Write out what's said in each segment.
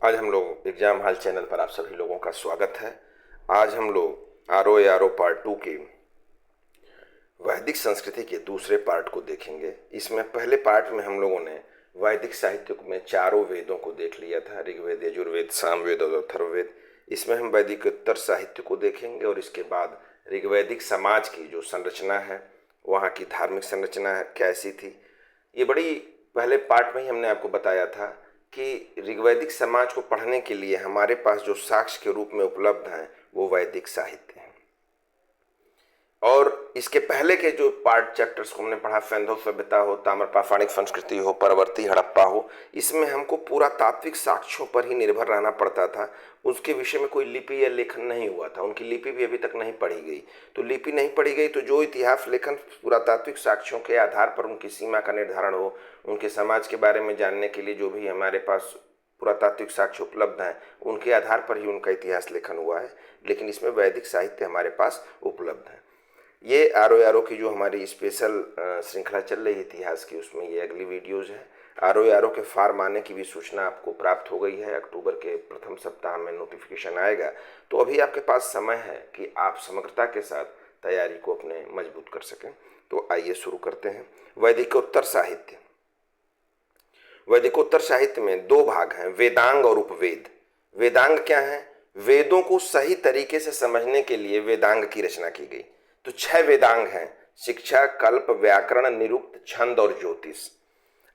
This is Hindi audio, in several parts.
आज हम लोग एग्जाम हॉल चैनल पर आप सभी लोगों का स्वागत है। आज हम लोग आर ओ पार्ट 2 की वैदिक संस्कृति के दूसरे पार्ट को देखेंगे। इसमें पहले पार्ट में हम लोगों ने वैदिक साहित्य में चारों वेदों को देख लिया था, ऋग्वेद, यजुर्वेद, सामवेद और अथर्ववेद। इसमें हम वैदिक उत्तर साहित्य को देखेंगे और इसके बाद ऋग्वैदिक समाज की जो संरचना है, वहाँ की धार्मिक संरचना कैसी थी। ये बड़ी पहले पार्ट में ही हमने आपको बताया था कि ऋग्वैदिक समाज को पढ़ने के लिए हमारे पास जो साक्ष्य के रूप में उपलब्ध हैं वो वैदिक साहित्य हैं। और इसके पहले के जो पार्ट चैप्टर्स को हमने पढ़ा, सैंधव सभ्यता हो, ताम्र पाषाणिक संस्कृति हो, परवर्ती हड़प्पा हो, इसमें हमको पूरा तात्विक साक्ष्यों पर ही निर्भर रहना पड़ता था। उसके विषय में कोई लिपि या लेखन नहीं हुआ था, उनकी लिपि भी अभी तक नहीं पढ़ी गई। तो लिपि नहीं पढ़ी गई तो जो इतिहास लेखन पुरातात्विक साक्ष्यों के आधार पर उनकी सीमा का निर्धारण हो, उनके समाज के बारे में जानने के लिए जो भी हमारे पास पुरातात्विक साक्ष्य उपलब्ध हैं, उनके आधार पर ही उनका इतिहास लेखन हुआ है। लेकिन इसमें वैदिक साहित्य हमारे पास उपलब्ध है। ये आर ओ की जो हमारी स्पेशल श्रृंखला चल रही है इतिहास की, उसमें ये अगली वीडियोज़ हैं। आर ओ के फार्म आने की भी सूचना आपको प्राप्त हो गई है। अक्टूबर के प्रथम सप्ताह में नोटिफिकेशन आएगा। तो अभी आपके पास समय है कि आप समग्रता के साथ तैयारी को अपने मजबूत कर सकें। तो आइए शुरू करते हैं। वैदिकोत्तर साहित्य। वैदिकोत्तर साहित्य में दो भाग हैं, वेदांग और उपवेद। वेदांग क्या है? वेदों को सही तरीके से समझने के लिए वेदांग की रचना की गई। तो 6 वेदांग हैं: शिक्षा, कल्प, व्याकरण, निरुक्त, छंद और ज्योतिष।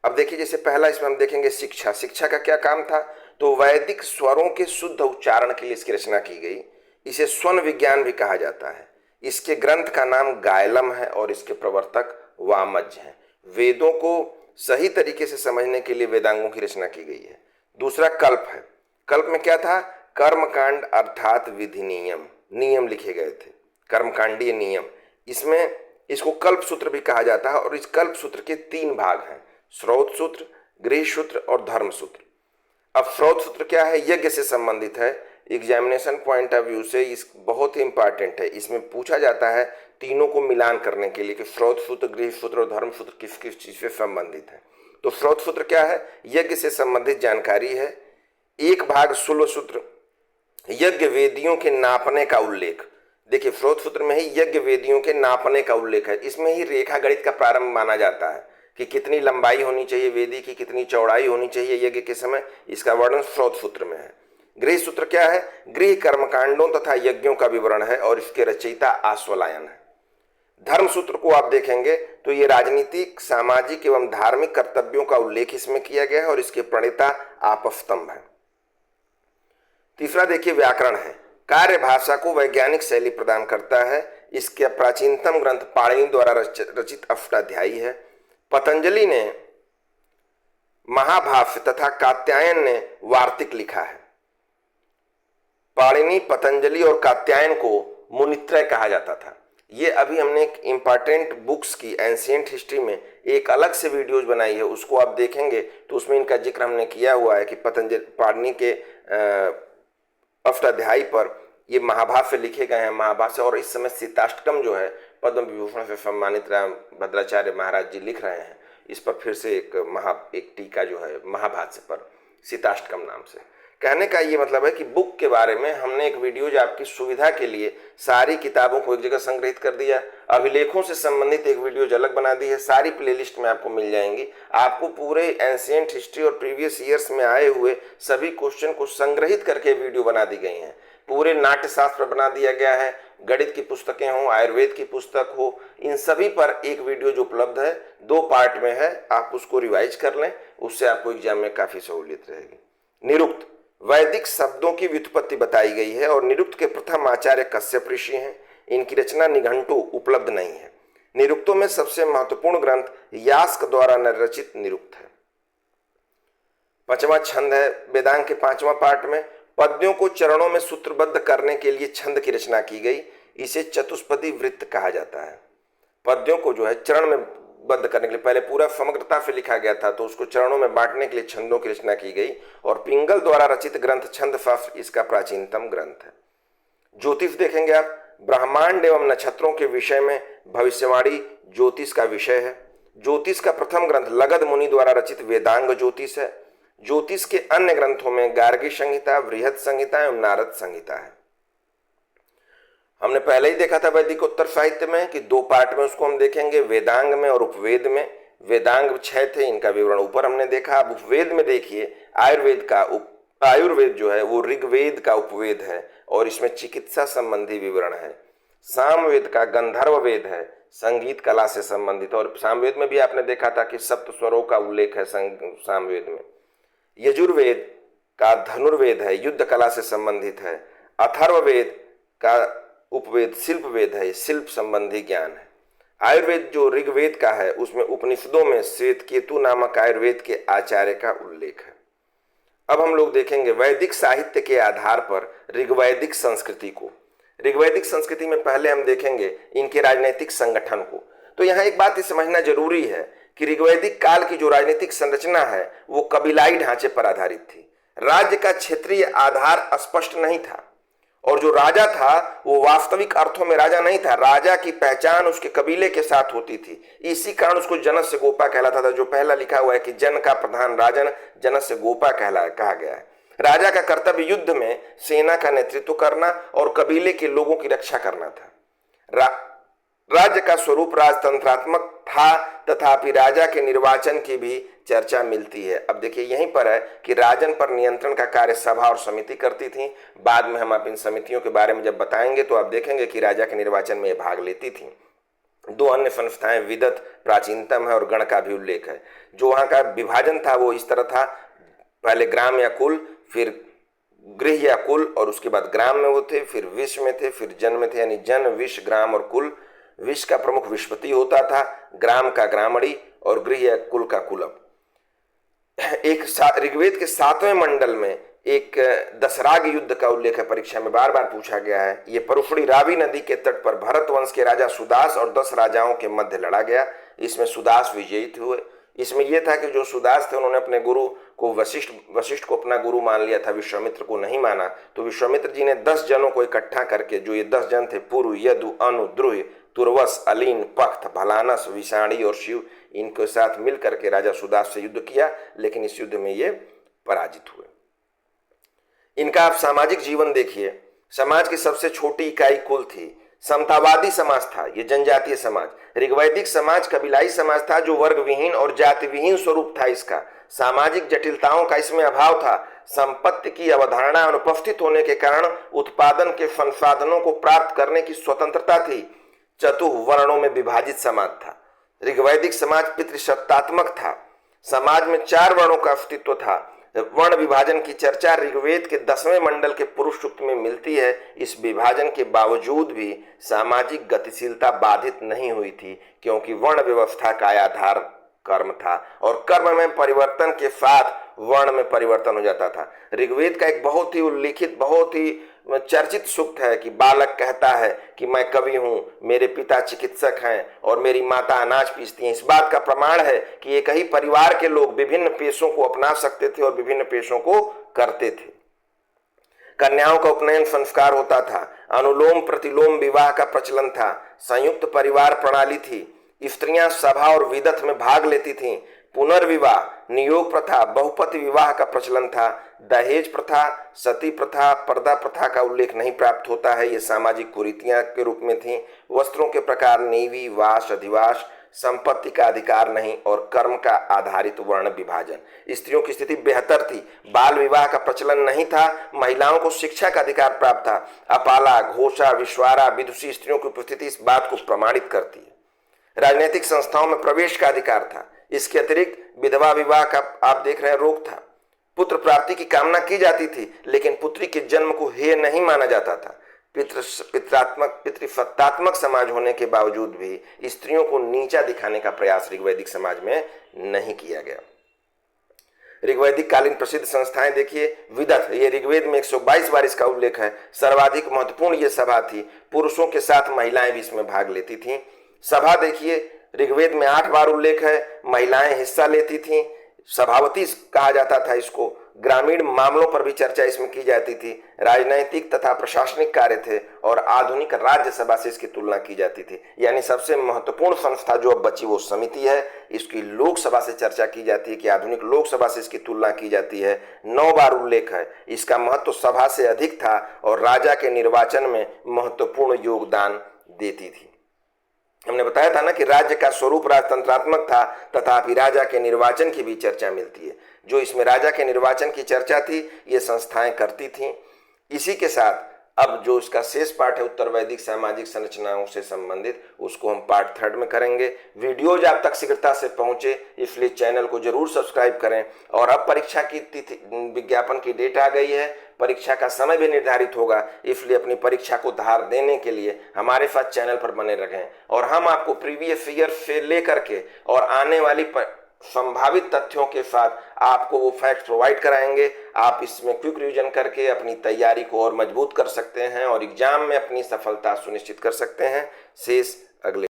अब देखिए, जैसे पहला इसमें हम देखेंगे शिक्षा। शिक्षा का क्या काम था? तो वैदिक स्वरों के शुद्ध उच्चारण के लिए इसकी रचना की गई। इसे स्वन विज्ञान भी कहा जाता है। इसके ग्रंथ का नाम गायलम है और इसके प्रवर्तक वामज हैं। वेदों को सही तरीके से समझने के लिए वेदांगों की रचना की गई है। दूसरा कल्प है। कल्प में क्या था? कर्मकांड अर्थात विधि नियम, नियम लिखे गए थे, कर्मकांडीय नियम। इसमें इसको कल्प सूत्र भी कहा जाता है। और इस कल्प सूत्र के 3 भाग हैं: श्रौत सूत्र, गृह सूत्र और धर्म सूत्र। अब श्रौत सूत्र क्या है? यज्ञ से संबंधित है। एग्जामिनेशन पॉइंट ऑफ व्यू से इस बहुत ही इंपॉर्टेंट है। इसमें पूछा जाता है तीनों को मिलान करने के लिए कि श्रौत सूत्र, गृह सूत्र और धर्म सूत्र किस किस चीज से संबंधित है। तो श्रौत सूत्र क्या है? यज्ञ से संबंधित जानकारी है। एक भाग शुल्व सूत्र, यज्ञ वेदियों के नापने का उल्लेख। देखिए, श्रौत सूत्र में ही यज्ञ वेदियों के नापने का उल्लेख है। इसमें ही रेखा गणित का प्रारंभ माना जाता है कि कितनी लंबाई होनी चाहिए वेदी की, कितनी चौड़ाई होनी चाहिए यज्ञ के समय। इसका वर्णन श्रौत सूत्र में है। गृह सूत्र क्या है? गृह कर्मकांडों तथा यज्ञों का विवरण है और इसके रचयिता आश्वलायन है। धर्म सूत्र को आप देखेंगे तो ये राजनीतिक, सामाजिक एवं धार्मिक कर्तव्यों का उल्लेख इसमें किया गया है और इसके प्रणेता आपस्तंभ है। तीसरा देखिए, व्याकरण है। कार्य भाषा को वैज्ञानिक शैली प्रदान करता है। इसके प्राचीनतम ग्रंथ पाणिनि द्वारा रचित अष्टाध्यायी है। पतंजलि ने महाभाष्य तथा कात्यायन ने वार्तिक लिखा है। पाणिनि, पतंजलि और कात्यायन को मुनित्रय कहा जाता था। ये अभी हमने एक इंपॉर्टेंट बुक्स की एंशिएंट हिस्ट्री में एक अलग से वीडियोज बनाई है, उसको आप देखेंगे तो उसमें इनका जिक्र हमने किया हुआ है कि पतंजलि, पाणिनि के अष्टाध्यायी पर ये महाभाष्य लिखे गए हैं। महाभाष्य, और इस समय सीताष्टकम जो है पद्म विभूषण से सम्मानित राम भद्राचार्य महाराज जी लिख रहे हैं। इस पर फिर से एक टीका जो है महाभाष्य पर, सीताष्टकम नाम से। कहने का ये मतलब है कि बुक के बारे में हमने एक वीडियो जो आपकी सुविधा के लिए सारी किताबों को एक जगह संग्रहित कर दिया। अभिलेखों से संबंधित एक वीडियो अलग बना दी है। सारी प्लेलिस्ट में आपको मिल जाएंगी। आपको पूरे एंशिएंट हिस्ट्री और प्रीवियस ईयर्स में आए हुए सभी क्वेश्चन को संग्रहित करके वीडियो बना दी गई हैं। पूरे नाट्य शास्त्र बना दिया गया है। गणित की पुस्तकें हो, आयुर्वेद की पुस्तक हो, इन सभी पर एक वीडियो जो उपलब्ध है, 2 पार्ट में है। आप उसको रिवाइज कर लें, उससे आपको एग्जाम में काफी सहूलियत रहेगी। निरुक्त, वैदिक शब्दों की व्युत्पत्ति बताई गई है और निरुक्त के प्रथम आचार्य कश्यप ऋषि हैं। इनकी रचना निघंटु उपलब्ध नहीं है। निरुक्तों में सबसे महत्वपूर्ण ग्रंथ यास्क द्वारा रचित निरुक्त है। 5वां छंद है। वेदांग के 5वां पार्ट में पद्यों को चरणों में सूत्रबद्ध करने के लिए छंद की रचना की गई। इसे चतुष्पदी वृत्त कहा जाता है। पद्यों को जो है चरण में बद्ध करने के लिए, पहले पूरा समग्रता से लिखा गया था, तो उसको चरणों में बांटने के लिए छंदों की रचना की गई। और पिंगल द्वारा रचित ग्रंथ छंद शास्त्र इसका प्राचीनतम ग्रंथ है। ज्योतिष देखेंगे आप। ब्रह्मांड एवं नक्षत्रों के विषय में भविष्यवाणी ज्योतिष का विषय है। ज्योतिष का प्रथम ग्रंथ लगध मुनि द्वारा रचित वेदांग ज्योतिष है। ज्योतिष के अन्य ग्रंथों में गार्गी संहिता, बृहद संहिता एवं नारद संहिता है। हमने पहले ही देखा था वैदिक उत्तर साहित्य में कि दो पार्ट में उसको हम देखेंगे, वेदांग में और उपवेद में। वेदांग 6 थे, इनका विवरण ऊपर हमने देखा। अब उपवेद में देखिए, आयुर्वेद जो है वो ऋग्वेद का उपवेद है और इसमें चिकित्सा संबंधी विवरण है। सामवेद का गंधर्व वेद है, संगीत कला से संबंधित, और सामवेद में भी आपने देखा था कि सप्त स्वरों का उल्लेख है सामवेद में। यजुर्वेद का धनुर्वेद है, युद्ध कला से संबंधित है। अथर्ववेद का उपवेद शिल्प वेद है, शिल्प संबंधी ज्ञान है। आयुर्वेद जो ऋग्वेद का है उसमें उपनिषदों में श्वेतकेतु नामक आयुर्वेद के आचार्य का उल्लेख है। अब हम लोग देखेंगे वैदिक साहित्य के आधार पर ऋग्वैदिक संस्कृति को। ऋग्वैदिक संस्कृति में पहले हम देखेंगे इनके राजनीतिक संगठन को। तो यहाँ एक बात समझना जरूरी है कि ऋग्वैदिक काल की जो राजनीतिक संरचना है वो कबीलाई ढांचे पर आधारित थी। राज्य का क्षेत्रीय आधार स्पष्ट नहीं था और जो राजा था वो वास्तविक अर्थों में राजा नहीं था। राजा की पहचान उसके कबीले के साथ होती थी, इसी कारण उसको जनस्य गोपा कहलाता था। जो पहला लिखा हुआ है कि जन का प्रधान राजन, जनस्य गोपा कहा गया है। राजा का कर्तव्य युद्ध में सेना का नेतृत्व करना और कबीले के लोगों की रक्षा करना था। राज्य का स्वरूप राजतंत्रात्मक था, तथापि राजा के निर्वाचन की भी चर्चा मिलती है। अब देखिए यहीं पर है कि राजन पर नियंत्रण का कार्य सभा और समिति करती थी। बाद में हम आप इन समितियों के बारे में जब बताएंगे तो आप देखेंगे कि राजा के निर्वाचन में भाग लेती थी। दो अन्य संस्थाएं विदत प्राचीनतम है और गण का भी उल्लेख है। जो वहाँ का विभाजन था वो इस तरह था, पहले ग्राम या कुल, फिर गृह या कुल, और उसके बाद ग्राम में वो थे, फिर विश्व में थे, फिर जन में थे, यानी जन, विश्व, ग्राम और कुल। विश्व का प्रमुख विश्वपति होता था, ग्राम का ग्रामणी और गृह या कुल का कुलम। एक ऋग्वेद के 7वें मंडल में एक दशराग युद्ध का उल्लेख है, परीक्षा में बार बार पूछा गया है। ये परुषड़ी रावी नदी के तट पर भरत वंश के राजा सुदास और 10 राजाओं के मध्य लड़ा गया। इसमें सुदास विजयी हुए। इसमें यह था कि जो सुदास थे उन्होंने अपने गुरु को वशिष्ठ को अपना गुरु मान लिया था, विश्वामित्र को नहीं माना। तो विश्वामित्र जी ने 10 जनों को इकट्ठा करके, जो ये 10 जन थे, पुरु, यदु, अनु, द्रुह, तुर्वस, अलीन, पख्त, भलानस, विषाणी और शिव, इनके साथ मिल करके राजा सुदास से युद्ध किया, लेकिन इस युद्ध में ये पराजित हुए। इनका आप सामाजिक जीवन देखिए। समाज की सबसे छोटी इकाई कुल थी। समतावादी समाज था ये, जनजातीय समाज। ऋग्वैदिक समाज कबीलाई समाज था जो वर्ग विहीन और जाति विहीन स्वरूप था। इसका सामाजिक जटिलताओं का इसमें अभाव था। संपत्ति की अवधारणा अनुपस्थित होने के कारण उत्पादन के संसाधनों को प्राप्त करने की स्वतंत्रता थी। चतुर्वर्णों में विभाजित समाज था। ऋग्वैदिक समाज पितृसत्तात्मक था। समाज में 4 वर्णों का अस्तित्व था। वर्ण विभाजन की चर्चा ऋग्वेद के 10वें मंडल के पुरुष सूक्त में मिलती है। इस विभाजन के बावजूद भी सामाजिक गतिशीलता बाधित नहीं हुई थी, क्योंकि वर्ण व्यवस्था का आधार कर्म था और कर्म में परिवर्तन के साथ वर्ण में परिवर्तन हो जाता था। ऋग्वेद का एक बहुत ही उल्लिखित, बहुत ही चर्चित सूक्त है कि बालक कहता है कि मैं कवि हूँ, मेरे पिता चिकित्सक हैं और मेरी माता अनाज पीसती हैं। इस बात का प्रमाण है कि एक ही परिवार के लोग विभिन्न पेशों को अपना सकते थे और विभिन्न पेशों को करते थे। कन्याओं का उपनयन संस्कार होता था। अनुलोम प्रतिलोम विवाह का प्रचलन था। संयुक्त परिवार प्रणाली थी। स्त्रियां सभा और विदथ में भाग लेती थीं। पुनर्विवाह, नियोग प्रथा, बहुपति विवाह का प्रचलन था। दहेज प्रथा, सती प्रथा, पर्दा प्रथा का उल्लेख नहीं प्राप्त होता है। ये सामाजिक कुरीतियां के रूप में थीं। वस्त्रों के प्रकार, नीवी, वास, अधिवास, संपत्ति का अधिकार नहीं और कर्म का आधारित वर्ण विभाजन। स्त्रियों की स्थिति बेहतर थी। बाल विवाह का प्रचलन नहीं था। महिलाओं को शिक्षा का अधिकार प्राप्त था। अपाला, घोषा, विश्वारा, विदुषी स्त्रियों की उपस्थिति इस बात को प्रमाणित करती है। राजनीतिक संस्थाओं में प्रवेश का अधिकार था। इसके अतिरिक्त विधवा विवाह का आप देख रहे हैं रोक था। पुत्र प्राप्ति की कामना की जाती थी, लेकिन पुत्री के जन्म को हेय नहीं माना जाता था। पितृसत्तात्मक समाज होने के बावजूद भी स्त्रियों को नीचा दिखाने का प्रयास ऋग्वैदिक समाज में नहीं किया गया। ऋग्वैदिक कालीन प्रसिद्ध संस्थाएं देखिए। विदथ, ये ऋग्वेद में 122 बार इसका उल्लेख है। सर्वाधिक महत्वपूर्ण ये सभा थी। पुरुषों के साथ महिलाएं भी इसमें भाग लेती थीं। सभा देखिए, ऋग्वेद में 8 बार उल्लेख है। महिलाएं हिस्सा लेती थीं। सभावती कहा जाता था इसको। ग्रामीण मामलों पर भी चर्चा इसमें की जाती थी, राजनैतिक तथा प्रशासनिक कार्य थे और आधुनिक राज्यसभा से इसकी तुलना की जाती थी। यानी सबसे महत्वपूर्ण संस्था जो अब बची वो समिति है, इसकी लोकसभा से चर्चा की जाती है कि आधुनिक लोकसभा से इसकी तुलना की जाती है। 9 बार उल्लेख है, इसका महत्व सभा से अधिक था और राजा के निर्वाचन में महत्वपूर्ण योगदान देती थी। हमने बताया था ना कि राज्य का स्वरूप राजतंत्रात्मक था, तथापि राजा के निर्वाचन की भी चर्चा मिलती है। जो इसमें राजा के निर्वाचन की चर्चा थी ये संस्थाएं करती थीं। इसी के साथ अब जो इसका शेष पार्ट है उत्तर वैदिक सामाजिक संरचनाओं से संबंधित, उसको हम पार्ट 3 में करेंगे। वीडियोज आप तक शीघ्रता से पहुंचे इसलिए चैनल को जरूर सब्सक्राइब करें। और अब परीक्षा की तिथि विज्ञापन की डेट आ गई है, परीक्षा का समय भी निर्धारित होगा, इसलिए अपनी परीक्षा को धार देने के लिए हमारे साथ चैनल पर बने रहें और हम आपको प्रीवियस ईयर से लेकर के और आने वाली संभावित तथ्यों के साथ आपको वो फैक्ट प्रोवाइड कराएंगे। आप इसमें क्विक रिवीजन करके अपनी तैयारी को और मजबूत कर सकते हैं और एग्जाम में अपनी सफलता सुनिश्चित कर सकते हैं। शेष अगले